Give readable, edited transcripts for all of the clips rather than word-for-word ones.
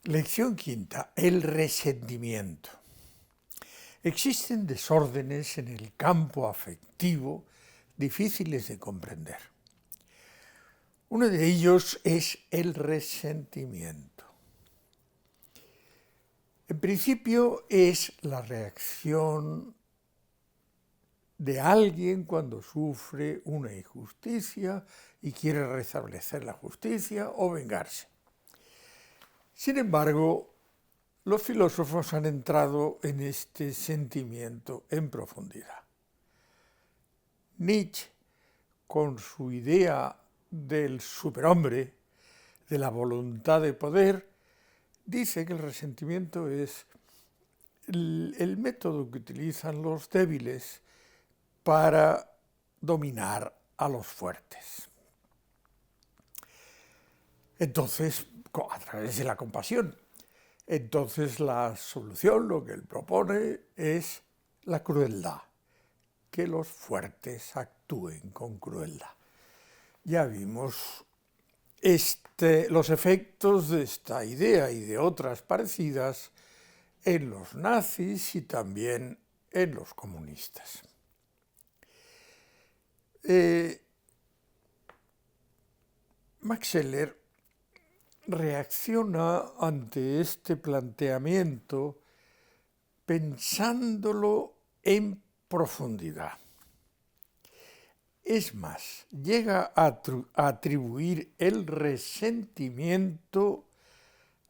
Lección quinta, el resentimiento. Existen desórdenes en el campo afectivo difíciles de comprender. Uno de ellos es el resentimiento. En principio es la reacción de alguien cuando sufre una injusticia y quiere restablecer la justicia o vengarse. Sin embargo, los filósofos han entrado en este sentimiento en profundidad. Nietzsche, con su idea del superhombre, de la voluntad de poder, dice que el resentimiento es el método que utilizan los débiles para dominar a los fuertes. Entonces, a través de la compasión. Entonces la solución, lo que él propone, es la crueldad, que los fuertes actúen con crueldad. Ya vimos los efectos de esta idea y de otras parecidas en los nazis y también en los comunistas. Max Scheler reacciona ante este planteamiento pensándolo en profundidad. Es más, llega a atribuir el resentimiento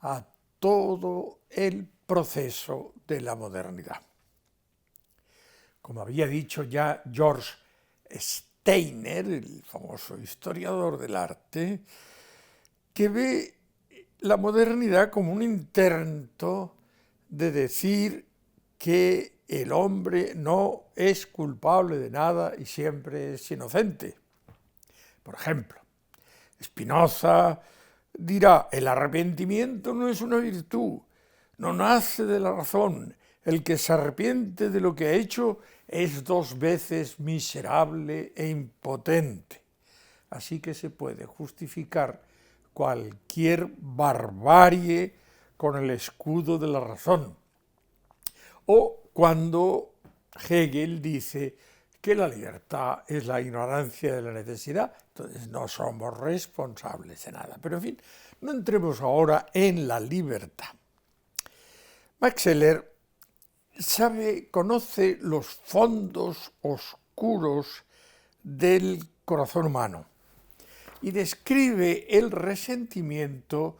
a todo el proceso de la modernidad. Como había dicho ya George Steiner, el famoso historiador del arte, que ve la modernidad como un intento de decir que el hombre no es culpable de nada y siempre es inocente. Por ejemplo, Spinoza dirá: el arrepentimiento no es una virtud, no nace de la razón. El que se arrepiente de lo que ha hecho es 2 veces miserable e impotente. Así que se puede justificar cualquier barbarie con el escudo de la razón. O cuando Hegel dice que la libertad es la ignorancia de la necesidad, entonces no somos responsables de nada. Pero en fin, no entremos ahora en la libertad. Max Scheler conoce los fondos oscuros del corazón humano y describe el resentimiento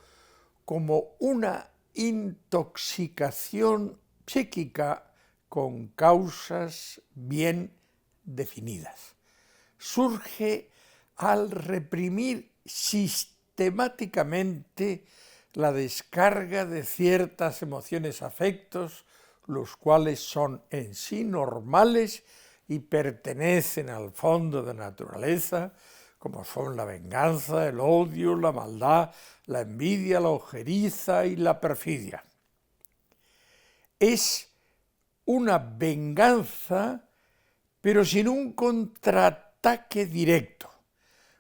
como una intoxicación psíquica con causas bien definidas. Surge al reprimir sistemáticamente la descarga de ciertas emociones, afectos, los cuales son en sí normales y pertenecen al fondo de la naturaleza, como son la venganza, el odio, la maldad, la envidia, la ojeriza y la perfidia. Es una venganza, pero sin un contraataque directo,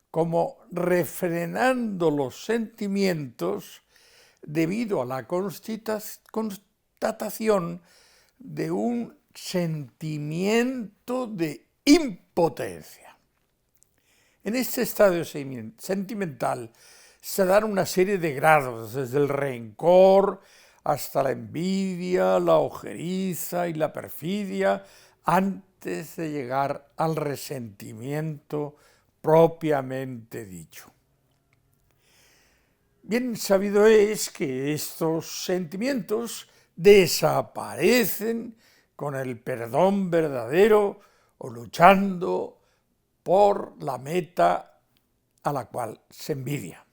como refrenando los sentimientos debido a la constatación de un sentimiento de impotencia. En este estadio sentimental se dan una serie de grados, desde el rencor hasta la envidia, la ojeriza y la perfidia, antes de llegar al resentimiento propiamente dicho. Bien sabido es que estos sentimientos desaparecen con el perdón verdadero o luchando por la meta a la cual se envidia.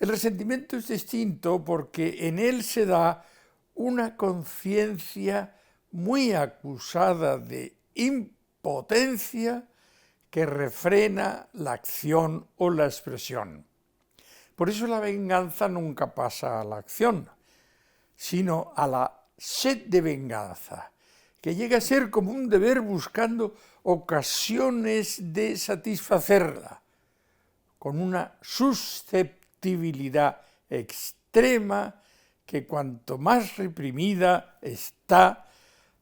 El resentimiento es distinto porque en él se da una conciencia muy acusada de impotencia que refrena la acción o la expresión. Por eso la venganza nunca pasa a la acción, sino a la sed de venganza, que llega a ser como un deber buscando ocasiones de satisfacerla, con una susceptibilidad extrema que cuanto más reprimida está,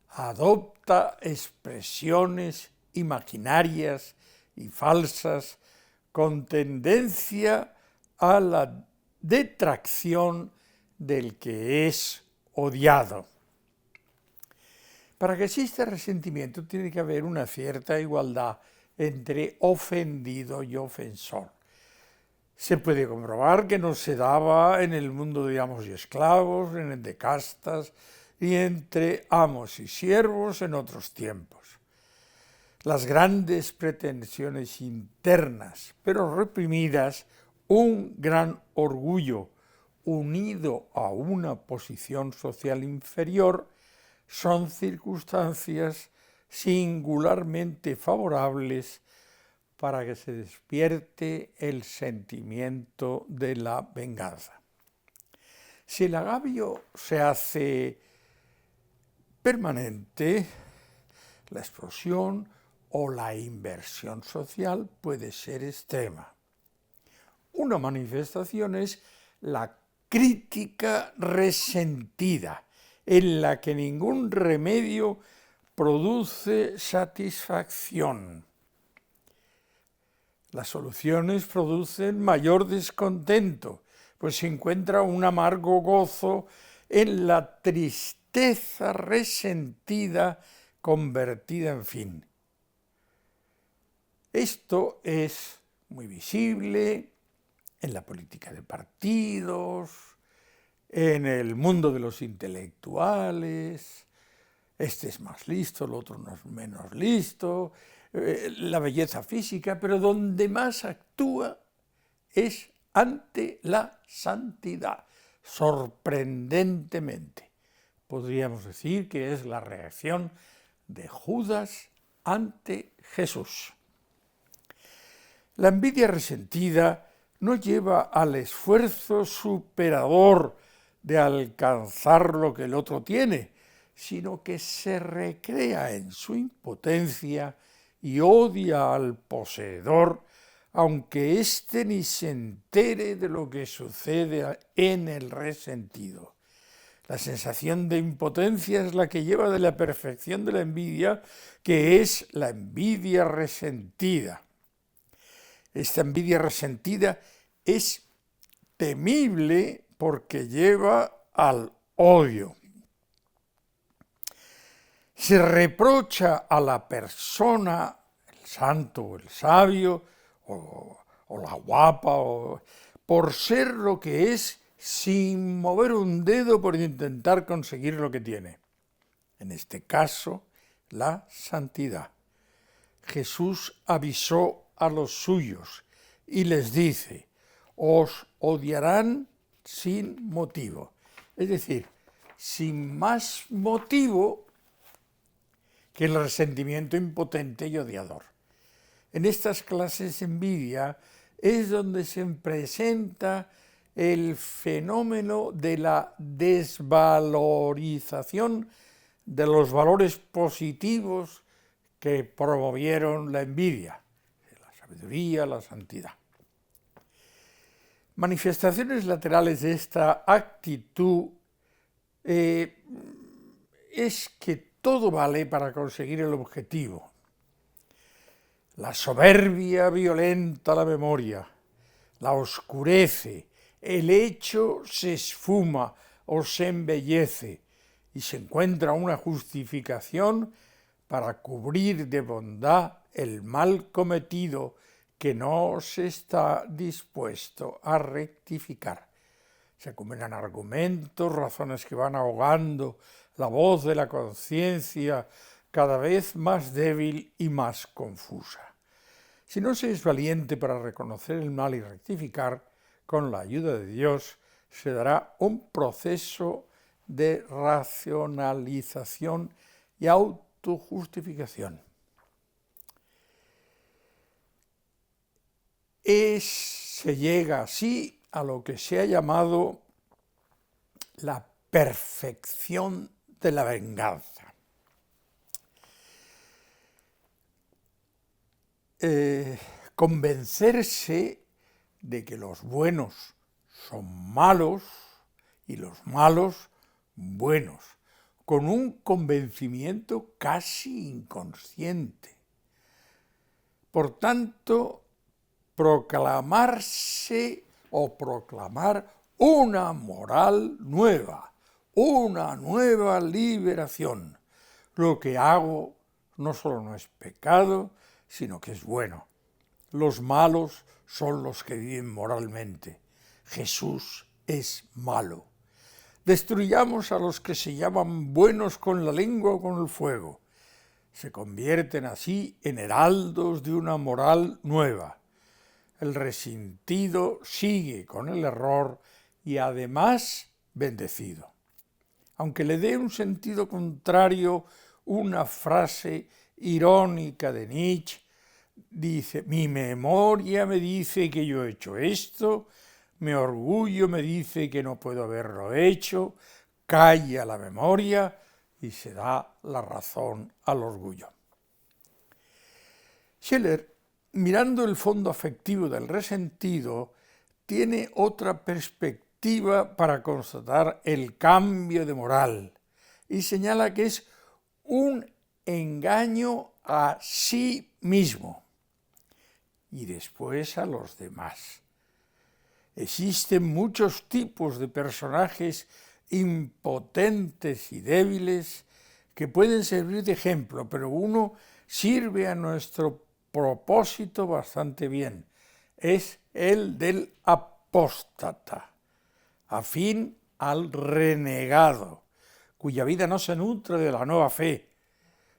adopta expresiones imaginarias y falsas con tendencia a la detracción del que es odiado. Para que exista resentimiento tiene que haber una cierta igualdad entre ofendido y ofensor. Se puede comprobar que no se daba en el mundo de amos y esclavos, en el de castas y entre amos y siervos en otros tiempos. Las grandes pretensiones internas, pero reprimidas, un gran orgullo unido a una posición social inferior, son circunstancias singularmente favorables para que se despierte el sentimiento de la venganza. Si el agravio se hace permanente, la explosión o la inversión social puede ser extrema. Una manifestación es la crítica resentida, en la que ningún remedio produce satisfacción. Las soluciones producen mayor descontento, pues se encuentra un amargo gozo en la tristeza resentida convertida en fin. Esto es muy visible en la política de partidos, en el mundo de los intelectuales. Este es más listo, el otro no es menos listo, la belleza física, pero donde más actúa es ante la santidad, sorprendentemente. Podríamos decir que es la reacción de Judas ante Jesús. La envidia resentida no lleva al esfuerzo superador de alcanzar lo que el otro tiene, sino que se recrea en su impotencia y odia al poseedor, aunque éste ni se entere de lo que sucede en el resentido. La sensación de impotencia es la que lleva de la perfección de la envidia, que es la envidia resentida. Esta envidia resentida es temible porque lleva al odio. Se reprocha a la persona, el santo o el sabio, o la guapa, por ser lo que es sin mover un dedo por intentar conseguir lo que tiene. En este caso, la santidad. Jesús avisó a los suyos y les dice: os odiarán sin motivo. Es decir, sin más motivo que el resentimiento impotente y odiador. En estas clases de envidia es donde se presenta el fenómeno de la desvalorización de los valores positivos que promovieron la envidia, la sabiduría, la santidad. Manifestaciones laterales de esta actitud es que todo vale para conseguir el objetivo. La soberbia violenta la memoria, la oscurece, el hecho se esfuma o se embellece y se encuentra una justificación para cubrir de bondad el mal cometido que no se está dispuesto a rectificar. Se acumulan argumentos, razones que van ahogando la voz de la conciencia cada vez más débil y más confusa. Si no se es valiente para reconocer el mal y rectificar, con la ayuda de Dios se dará un proceso de racionalización y autojustificación. Se llega así a lo que se ha llamado la perfección de la venganza. Convencerse de que los buenos son malos y los malos buenos, con un convencimiento casi inconsciente. Por tanto, proclamarse o proclamar una moral nueva, una nueva liberación. Lo que hago no solo no es pecado, sino que es bueno. Los malos son los que viven moralmente. Jesús es malo. Destruyamos a los que se llaman buenos con la lengua o con el fuego. Se convierten así en heraldos de una moral nueva. El resentido sigue con el error y además bendecido. Aunque le dé un sentido contrario una frase irónica de Nietzsche, dice: mi memoria me dice que yo he hecho esto, mi orgullo me dice que no puedo haberlo hecho, calla la memoria y se da la razón al orgullo. Scheler, mirando el fondo afectivo del resentido, tiene otra perspectiva para constatar el cambio de moral y señala que es un engaño a sí mismo y después a los demás. Existen muchos tipos de personajes impotentes y débiles que pueden servir de ejemplo, pero uno sirve a nuestro propósito bastante bien. Es el del apóstata, afín al renegado, cuya vida no se nutre de la nueva fe,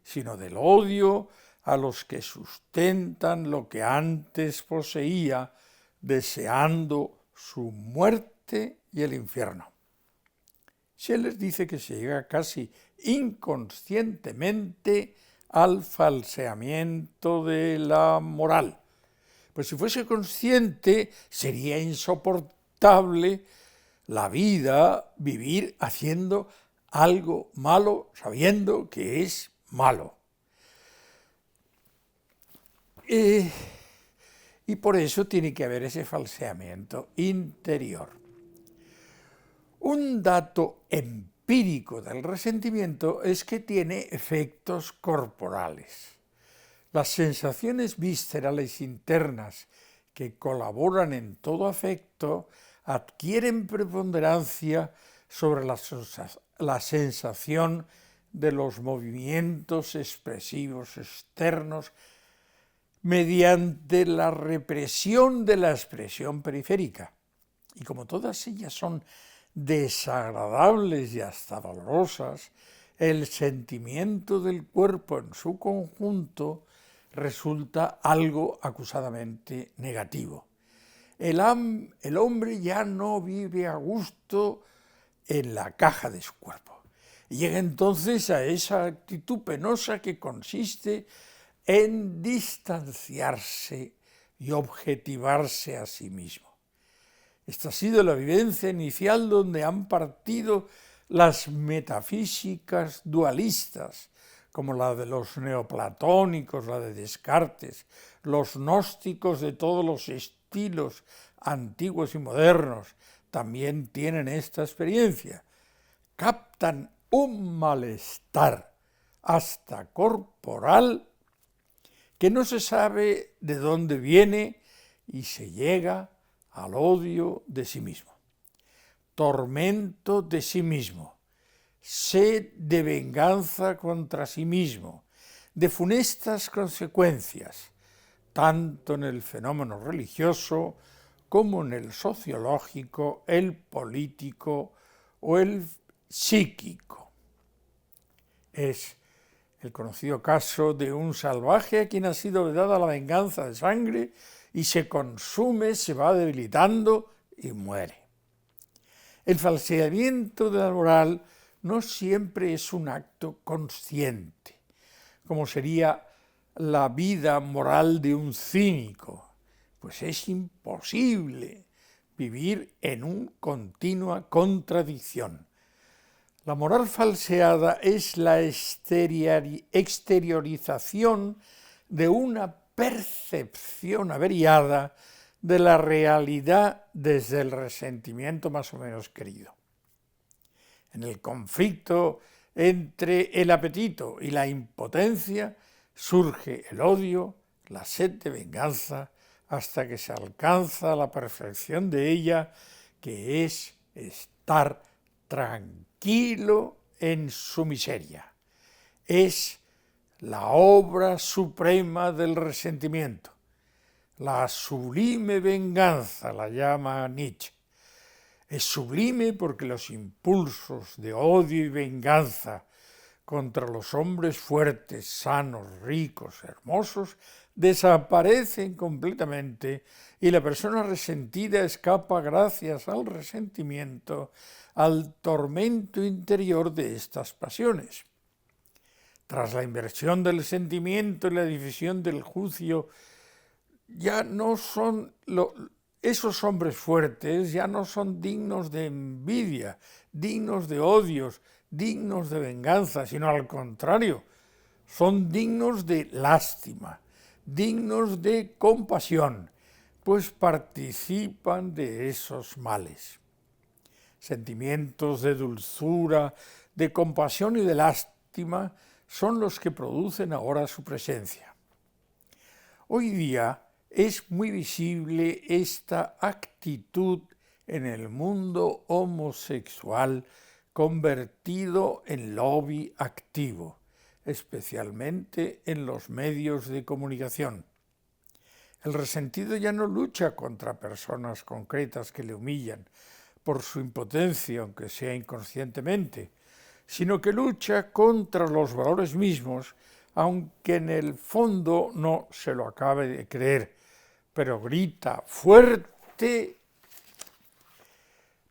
sino del odio a los que sustentan lo que antes poseía, deseando su muerte y el infierno. Scheler dice que se llega casi inconscientemente al falseamiento de la moral. Pues si fuese consciente, sería insoportable la vida, vivir haciendo algo malo, sabiendo que es malo. Y por eso tiene que haber ese falseamiento interior. Un dato empírico del resentimiento es que tiene efectos corporales. Las sensaciones viscerales internas que colaboran en todo afecto adquieren preponderancia sobre la sensación de los movimientos expresivos externos mediante la represión de la expresión periférica. Y como todas ellas son desagradables y hasta dolorosas, el sentimiento del cuerpo en su conjunto resulta algo acusadamente negativo. El hombre ya no vive a gusto en la caja de su cuerpo. Y llega entonces a esa actitud penosa que consiste en distanciarse y objetivarse a sí mismo. Esta ha sido la vivencia inicial donde han partido las metafísicas dualistas, como la de los neoplatónicos, la de Descartes, los gnósticos de todos los estilos antiguos y modernos, también tienen esta experiencia. Captan un malestar hasta corporal que no se sabe de dónde viene y se llega al odio de sí mismo, tormento de sí mismo, sed de venganza contra sí mismo, de funestas consecuencias, tanto en el fenómeno religioso como en el sociológico, el político o el psíquico. Es el conocido caso de un salvaje a quien ha sido vedada la venganza de sangre y se consume, se va debilitando y muere. El falseamiento de la moral no siempre es un acto consciente, como sería la vida moral de un cínico, pues es imposible vivir en una continua contradicción. La moral falseada es la exteriorización de una percepción averiada de la realidad desde el resentimiento más o menos querido. En el conflicto entre el apetito y la impotencia surge el odio, la sed de venganza, hasta que se alcanza la perfección de ella, que es estar tranquilo en su miseria. Es la obra suprema del resentimiento. La sublime venganza la llama Nietzsche. Es sublime porque los impulsos de odio y venganza contra los hombres fuertes, sanos, ricos, hermosos, desaparecen completamente y la persona resentida escapa gracias al resentimiento al tormento interior de estas pasiones. Tras la inversión del sentimiento y la división del juicio, ya no son esos hombres fuertes ya no son dignos de envidia, dignos de odios, dignos de venganza, sino al contrario, son dignos de lástima, dignos de compasión, pues participan de esos males. Sentimientos de dulzura, de compasión y de lástima son los que producen ahora su presencia. Hoy día es muy visible esta actitud en el mundo homosexual convertido en lobby activo, especialmente en los medios de comunicación. El resentido ya no lucha contra personas concretas que le humillan por su impotencia, aunque sea inconscientemente, sino que lucha contra los valores mismos, aunque en el fondo no se lo acabe de creer, pero grita fuerte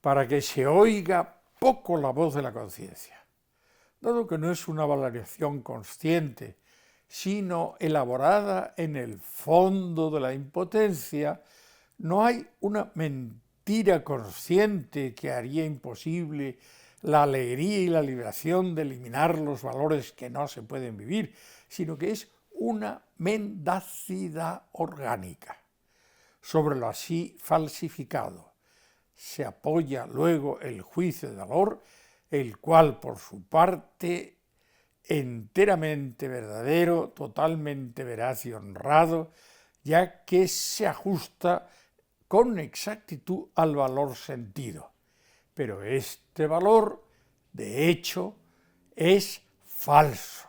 para que se oiga poco la voz de la conciencia. Dado que no es una valoración consciente, sino elaborada en el fondo de la impotencia, no hay una mentira consciente que haría imposible la alegría y la liberación de eliminar los valores que no se pueden vivir, sino que es una mendacidad orgánica. Sobre lo así falsificado se apoya luego el juicio de valor, el cual por su parte enteramente verdadero, totalmente veraz y honrado, ya que se ajusta con exactitud al valor sentido. Pero este valor, de hecho, es falso,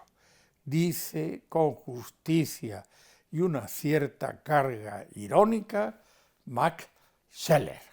dice con justicia y una cierta carga irónica Max Scheler.